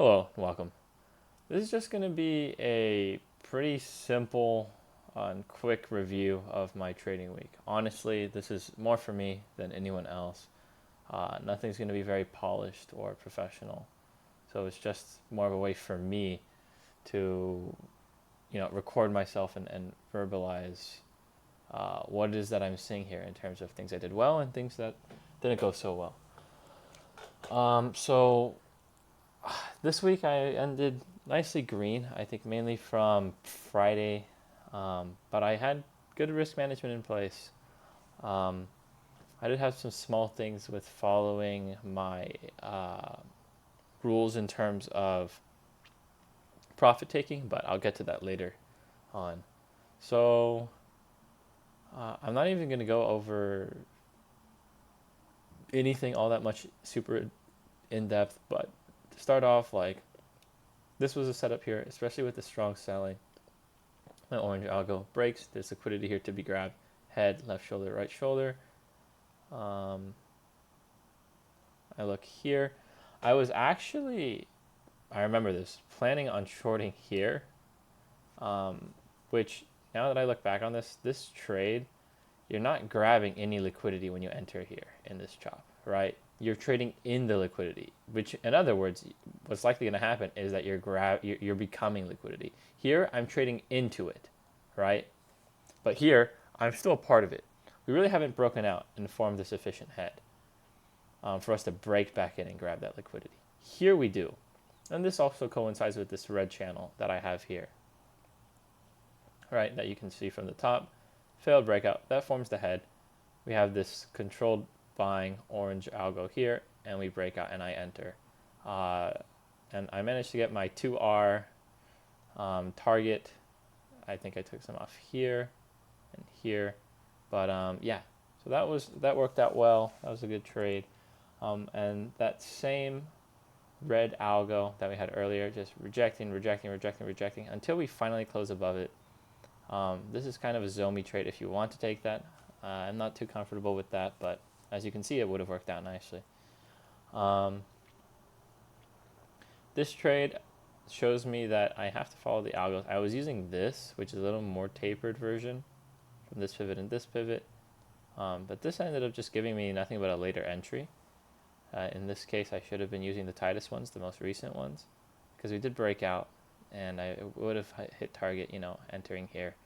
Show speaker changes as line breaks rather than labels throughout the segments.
Hello, welcome. This is just going to be a pretty simple and quick review of my trading week. Honestly, this is more for me than anyone else. Nothing's going to be very polished or professional. So it's just more of a way for me to, record myself and verbalize what it is that I'm seeing here in terms of things I did well and things that didn't go so well. So this week I ended nicely green, I think mainly from Friday, but I had good risk management in place. Um, I did have some small things with following my rules in terms of profit taking, but I'll get to that later on. So I'm not even going to go over anything all that much super in depth, but to start off, like this was a setup here, especially with the strong selling. My orange algo breaks. There's liquidity here to be grabbed. Head, left shoulder, right shoulder. Um, I look here. I was actually, I remember this, planning on shorting here, which now that I look back on this trade, you're not grabbing any liquidity when you enter here in this chop, right? You're trading in the liquidity, which in other words, what's likely going to happen is that you're becoming liquidity. Here, I'm trading into it, right? But here, I'm still a part of it. We really haven't broken out and formed a sufficient head for us to break back in and grab that liquidity. Here we do. And this also coincides with this red channel that I have here, right? That you can see from the top. Failed breakout, that forms the head. We have this controlled buying orange algo here, and we break out and I enter. And I managed to get my 2R target. I think I took some off here and here. But yeah, so that worked out well. That was a good trade. And that same red algo that we had earlier, just rejecting until we finally close above it. This is kind of a zombie trade if you want to take that. I'm not too comfortable with that, but as you can see, it would have worked out nicely. This trade shows me that I have to follow the algos. I was using this, which is a little more tapered version from this pivot and this pivot. But this ended up just giving me nothing but a later entry. In this case, I should have been using the tightest ones, the most recent ones, because we did break out, and I would have hit target, entering here.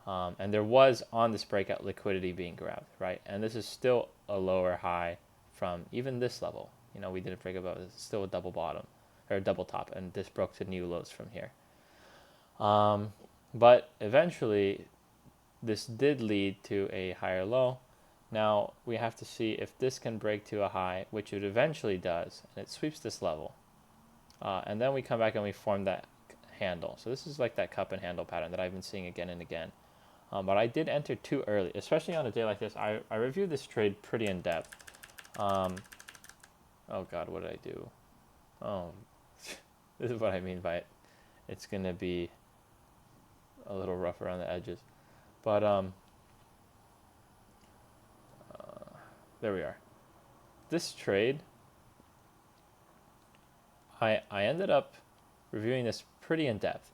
And there was on this breakout liquidity being grabbed, right? And this is still a lower high from even this level. We didn't break above. It's still a double bottom or a double top, and this broke to new lows from here. But eventually, this did lead to a higher low. Now we have to see if this can break to a high, which it eventually does, and it sweeps this level. And then we come back and we form that handle. So this is like that cup and handle pattern that I've been seeing again and again. But I did enter too early, especially on a day like this. I reviewed this trade pretty in depth. Oh God, what did I do? Oh, this is what I mean by it. It's going to be a little rough around the edges. But there we are. This trade, I ended up reviewing this pretty in depth.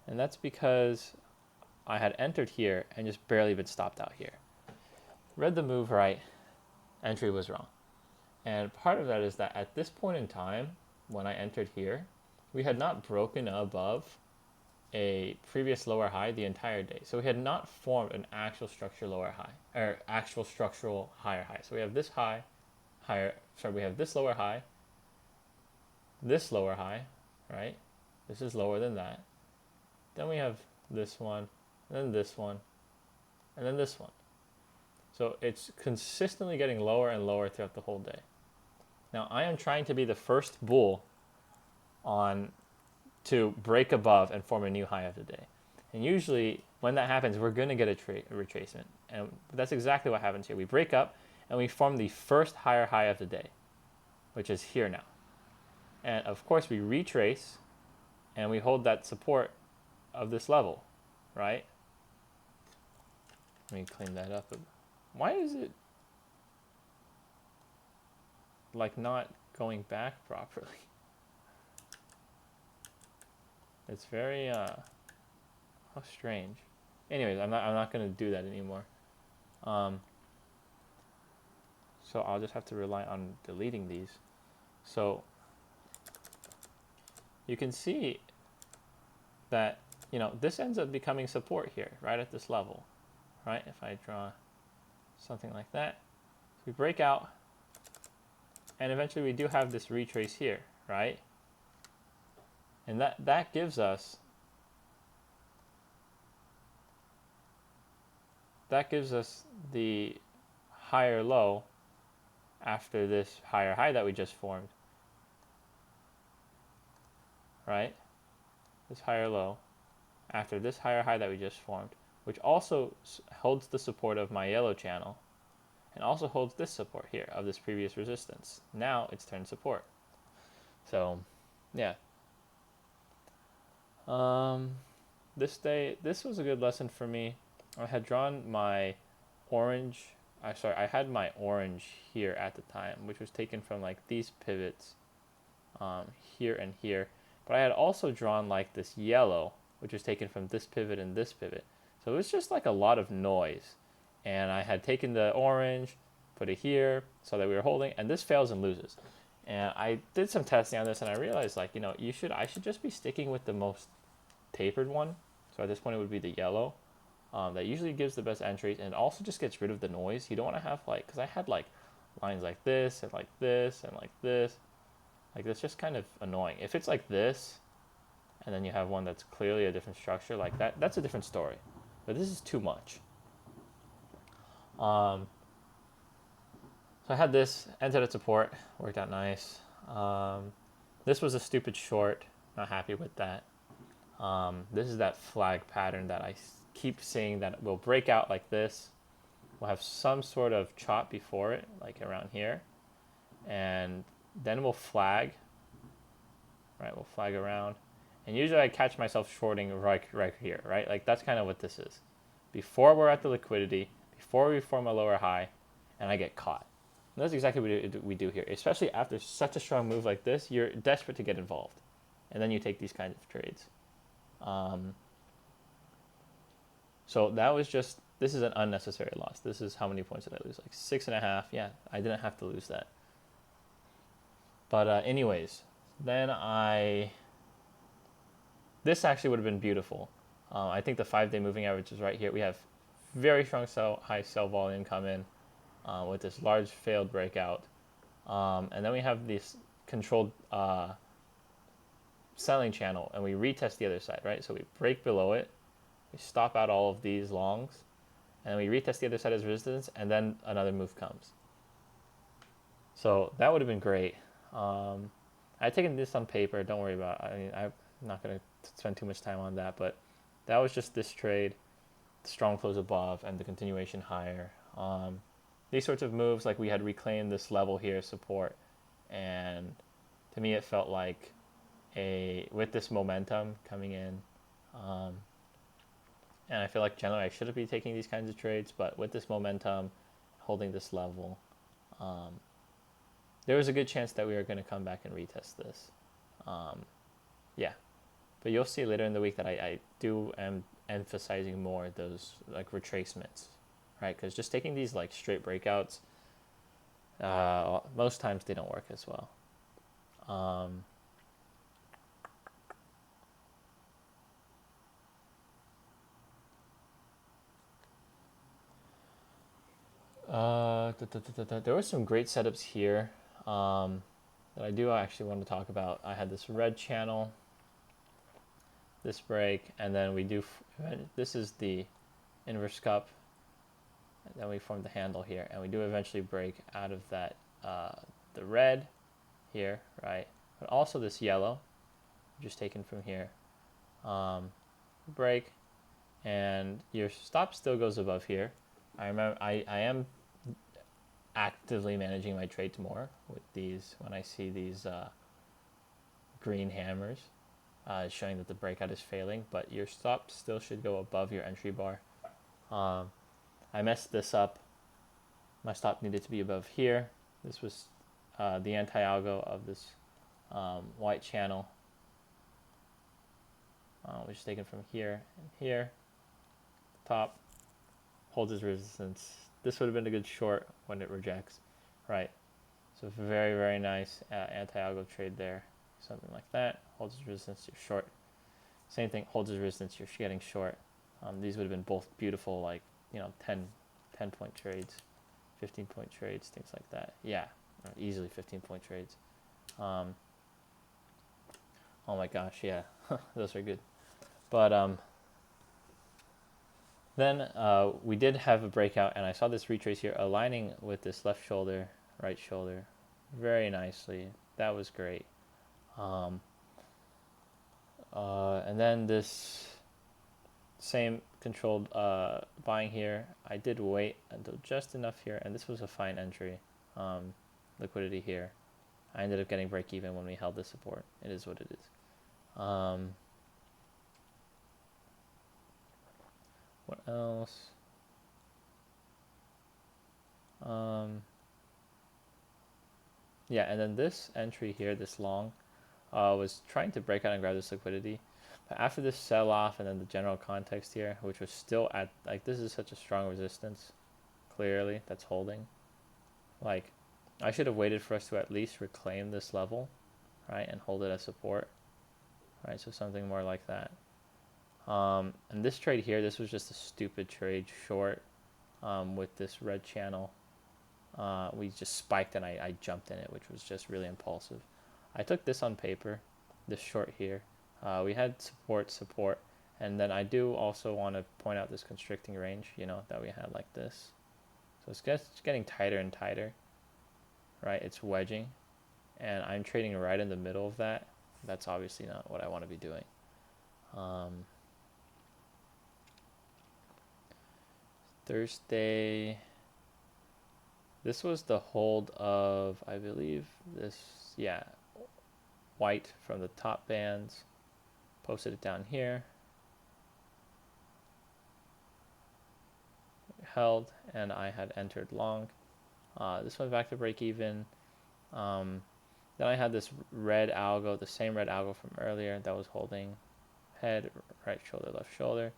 And that's because I had entered here and just barely been stopped out here. Read the move right, entry was wrong. And part of that is that at this point in time, when I entered here, we had not broken above a previous lower high the entire day. So we had not formed an actual structural lower high, or actual structural higher high. So we have this high, we have this lower high, right? This is lower than that. Then we have this one, and then this one, and then this one. So it's consistently getting lower and lower throughout the whole day. Now I am trying to be the first bull to break above and form a new high of the day. And usually when that happens, we're going to get a retracement. And that's exactly what happens here. We break up and we form the first higher high of the day, which is here now. And of course we retrace and we hold that support of this level, right? Let me clean that up. Why is it like not going back properly? It's very how strange. Anyways, I'm not gonna do that anymore. Um, so I'll just have to rely on deleting these. So you can see that, you know, this ends up becoming support here, right at this level, right? If I draw something like that, so we break out, and eventually we do have this retrace here, right? And that gives us the higher low after this higher high that we just formed, right? This higher low after this higher high that we just formed, which also holds the support of my yellow channel and also holds this support here of this previous resistance. Now it's turned support. So, yeah. This was a good lesson for me. I had drawn my orange, I had my orange here at the time, which was taken from like these pivots here and here. But I had also drawn like this yellow, which was taken from this pivot and this pivot. So it was just like a lot of noise. And I had taken the orange, put it here, so that we were holding, and this fails and loses. And I did some testing on this, and I realized, like, you know, I should just be sticking with the most tapered one. So at this point, it would be the yellow. That usually gives the best entries, and also just gets rid of the noise. You don't want to have like, because I had like lines like this and like this and like this. Like, that's just kind of annoying. If it's like this, and then you have one that's clearly a different structure, like that's a different story. But this is too much. So I had this, entered at support, worked out nice. This was a stupid short, not happy with that. This is that flag pattern that I keep seeing that will break out like this. We'll have some sort of chop before it, like around here. And then we'll flag, right? We'll flag around. And usually I catch myself shorting right here, right? Like that's kind of what this is. Before we're at the liquidity, before we form a lower high, and I get caught. And that's exactly what we do here. Especially after such a strong move like this, you're desperate to get involved. And then you take these kinds of trades. So that was just, this is an unnecessary loss. This is how many points did I lose? Like 6.5. Yeah, I didn't have to lose that. But anyways, then this actually would have been beautiful. I think the 5-day moving average is right here. We have very strong high sell volume come in with this large failed breakout. And then we have this controlled selling channel, and we retest the other side, right? So we break below it, we stop out all of these longs, and then we retest the other side as resistance, and then another move comes. So that would have been great. I'd taken this on paper, don't worry about it. I mean, I'm not going to spend too much time on that, but that was just this trade, the strong close above, and the continuation higher. These sorts of moves, like we had reclaimed this level here, support, and to me it felt like with this momentum coming in, and I feel like generally I shouldn't be taking these kinds of trades, but with this momentum, holding this level, there was a good chance that we were going to come back and retest this. Yeah, but you'll see later in the week that I am emphasizing more those like retracements, right? Because just taking these like straight breakouts, most times they don't work as well. There were some great setups here that I do actually want to talk about. I had this red channel, this break, and then we do, this is the inverse cup, and then we form the handle here, and we do eventually break out of that, the red here, right? But also this yellow, just taken from here, break, and your stop still goes above here. I am actively managing my trades more with these when I see these green hammers showing that the breakout is failing, but your stop still should go above your entry bar. I messed this up. My stop needed to be above here. This was the anti-algo of this white channel. which is taken from here and here. Top holds its resistance. This would have been a good short when it rejects, right? So very, very nice anti-algo trade there. Something like that. Holds its resistance, you're short. Same thing, holds its resistance, you're getting short. These would have been both beautiful, like, 10-point trades, 15-point trades, things like that. Yeah, easily 15-point trades. Oh my gosh, yeah, those are good. But then we did have a breakout, and I saw this retrace here aligning with this left shoulder, right shoulder, very nicely. That was great. And then this same controlled buying here. I did wait until just enough here, and this was a fine entry. Liquidity here. I ended up getting break even when we held the support. It is what it is. What else? Yeah, and then this entry here, this long, was trying to break out and grab this liquidity. But after this sell off and then the general context here, which was still at, like, this is such a strong resistance, clearly, that's holding. Like, I should have waited for us to at least reclaim this level, right, and hold it as support, right? So something more like that. And this trade here, this was just a stupid trade short with this red channel. We just spiked and I jumped in it, which was just really impulsive. I took this on paper, this short here. We had support, and then I do also want to point out this constricting range, that we had like this. So it's getting tighter and tighter, right? It's wedging, and I'm trading right in the middle of that. That's obviously not what I want to be doing. Thursday, this was the hold of, I believe, this, yeah, white from the top bands. Posted it down here. Held, and I had entered long. This went back to break even. Then I had this red algo, the same red algo from earlier that was holding head, right shoulder, left shoulder.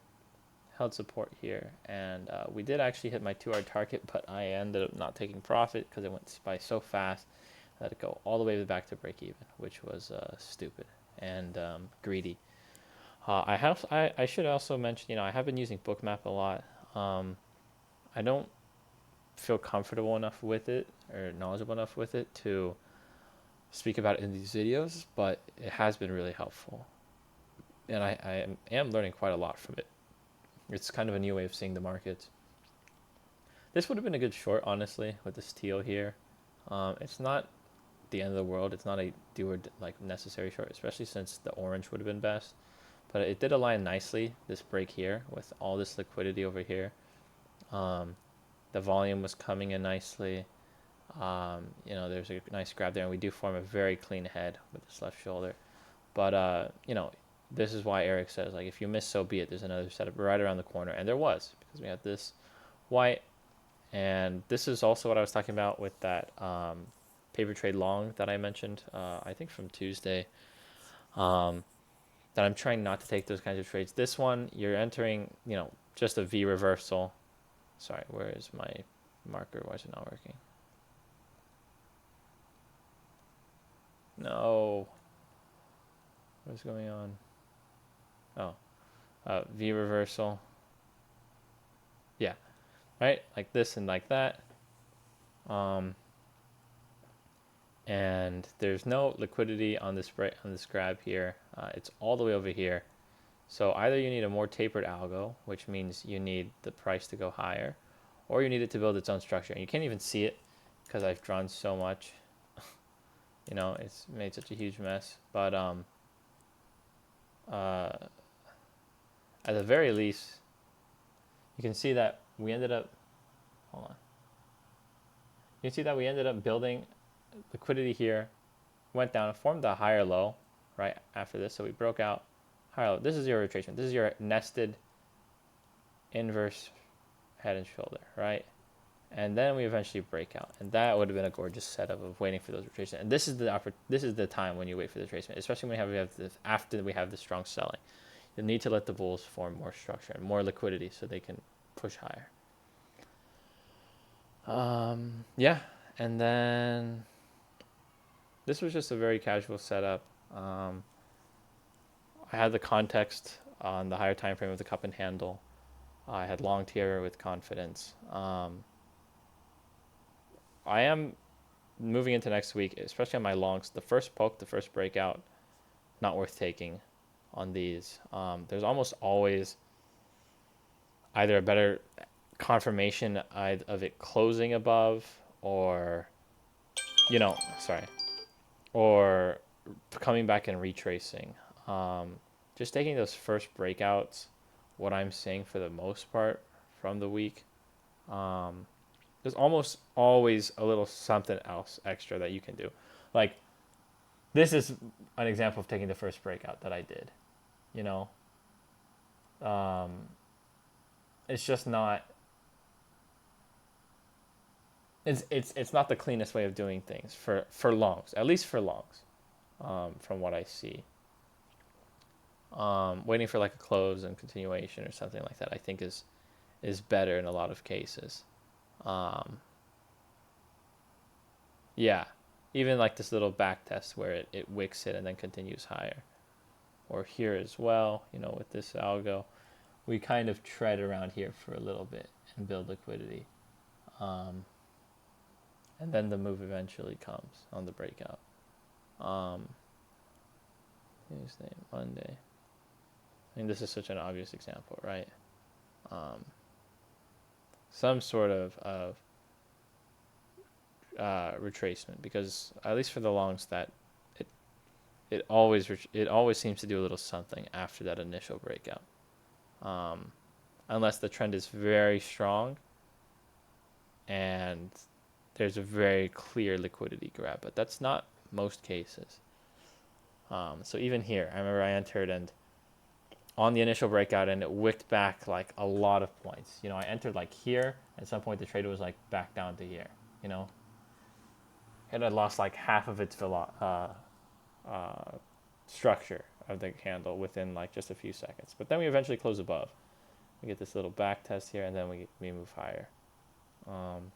Held support here, and we did actually hit my 2-hour target, but I ended up not taking profit because it went by so fast that it go all the way back to break even, which was stupid and greedy. I should also mention, I have been using Bookmap a lot. I don't feel comfortable enough with it or knowledgeable enough with it to speak about it in these videos, but it has been really helpful, and I am learning quite a lot from it. It's kind of a new way of seeing the markets. This would have been a good short, honestly, with this teal here. It's not the end of the world. It's not a necessary short, especially since the orange would have been best. But it did align nicely, this break here, with all this liquidity over here. The volume was coming in nicely. There's a nice grab there, and we do form a very clean head with this left shoulder. But, this is why Eric says, like, if you miss, so be it. There's another setup right around the corner. And there was, because we had this white. And this is also what I was talking about with that paper trade long that I mentioned, I think from Tuesday, that I'm trying not to take those kinds of trades. This one, you're entering, just a V reversal. Sorry, where is my marker? Why is it not working? No. What's going on? Oh, V reversal. Yeah, right, like this and like that. And there's no liquidity on this grab here. It's all the way over here. So either you need a more tapered algo, which means you need the price to go higher, or you need it to build its own structure. And you can't even see it because I've drawn so much. It's made such a huge mess. But at the very least, you can see that we ended up, hold on. You can see that we ended up building liquidity here, went down, formed a higher low right after this. So we broke out higher low. This is your retracement. This is your nested inverse head and shoulder, right? And then we eventually break out, and that would have been a gorgeous setup of waiting for those retracements. And this is the time when you wait for the retracement, especially when we have this, after we have the strong selling. you'll need to let the bulls form more structure and more liquidity so they can push higher. Yeah, and then this was just a very casual setup. I had the context on the higher time frame of the cup and handle. I had long tier with confidence. I am moving into next week, especially on my longs. The first poke, the first breakout, not worth taking on these. There's almost always either a better confirmation of it closing above, or sorry, or coming back and retracing. Just taking those first breakouts, what I'm seeing for the most part from the week, there's almost always a little something else extra that you can do. Like, this is an example of taking the first breakout that I did. You know, it's just not. It's not the cleanest way of doing things for longs, at least for longs, from what I see. Waiting for like a close and continuation or something like that, I think is better in a lot of cases. Yeah, even like this little back test where it wicks it and then continues higher, or here as well. With this algo, we kind of tread around here for a little bit and build liquidity, and then the move eventually comes on the breakout. Tuesday, Monday. I mean, this is such an obvious example, right? Some sort of retracement, because at least for the longs, that it always seems to do a little something after that initial breakout, unless the trend is very strong and there's a very clear liquidity grab, but that's not most cases. So even here, I remember I entered and on the initial breakout, and it wicked back like a lot of points. I entered like here. At some point, the trade was like back down to here. It had lost like half of its structure of the candle within like just a few seconds. But then we eventually close above. We get this little back test here, and then we move higher. And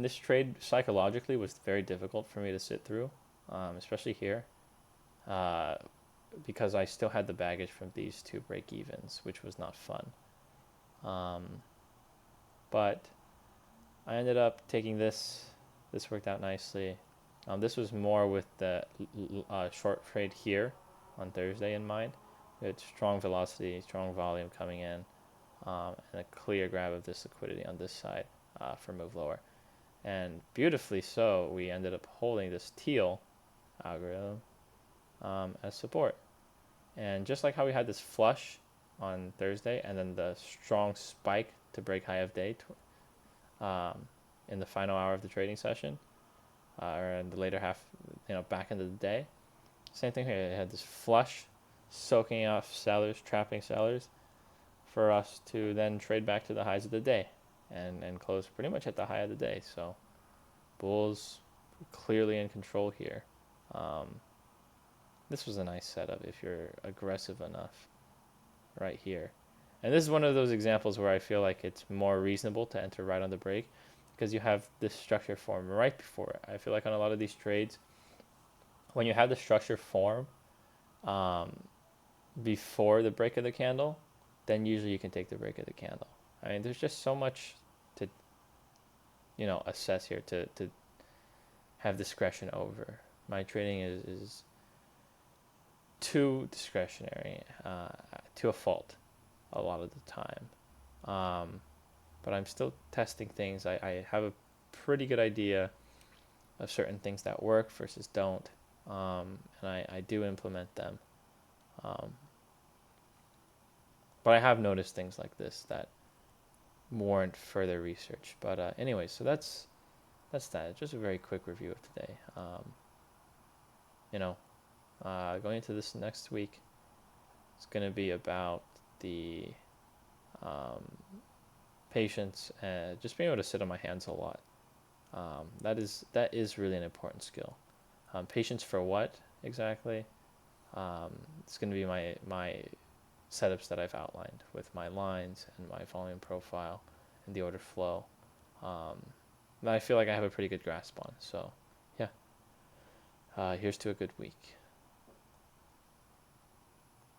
this trade psychologically was very difficult for me to sit through, especially here. Because I still had the baggage from these two break evens, which was not fun. But I ended up taking this. This worked out nicely. This was more with the short trade here on Thursday in mind. We had strong velocity, strong volume coming in, and a clear grab of this liquidity on this side for move lower. And beautifully so, we ended up holding this teal algorithm as support. And just like how we had this flush on Thursday and then the strong spike to break high of day in the final hour of the trading session, or in the later half, back into the day, same thing here. It had this flush soaking off sellers, trapping sellers, for us to then trade back to the highs of the day and close pretty much at the high of the day. So bulls clearly in control here. This was a nice setup if you're aggressive enough right here. And this is one of those examples where I feel like it's more reasonable to enter right on the break, because you have this structure form right before it. I feel like on a lot of these trades, when you have the structure form before the break of the candle, then usually you can take the break of the candle. I mean, there's just so much to assess here, to have discretion over. My trading is too discretionary, to a fault a lot of the time. But I'm still testing things. I have a pretty good idea of certain things that work versus don't, and I do implement them. But I have noticed things like this that warrant further research. But anyway, so that's that. Just a very quick review of today. Going into this next week, it's going to be about the patience and just being able to sit on my hands a lot. That is really an important skill. Patience for what exactly? It's going to be my setups that I've outlined with my lines and my volume profile and the order flow. Um, that I feel like I have a pretty good grasp on. So, yeah, here's to a good week.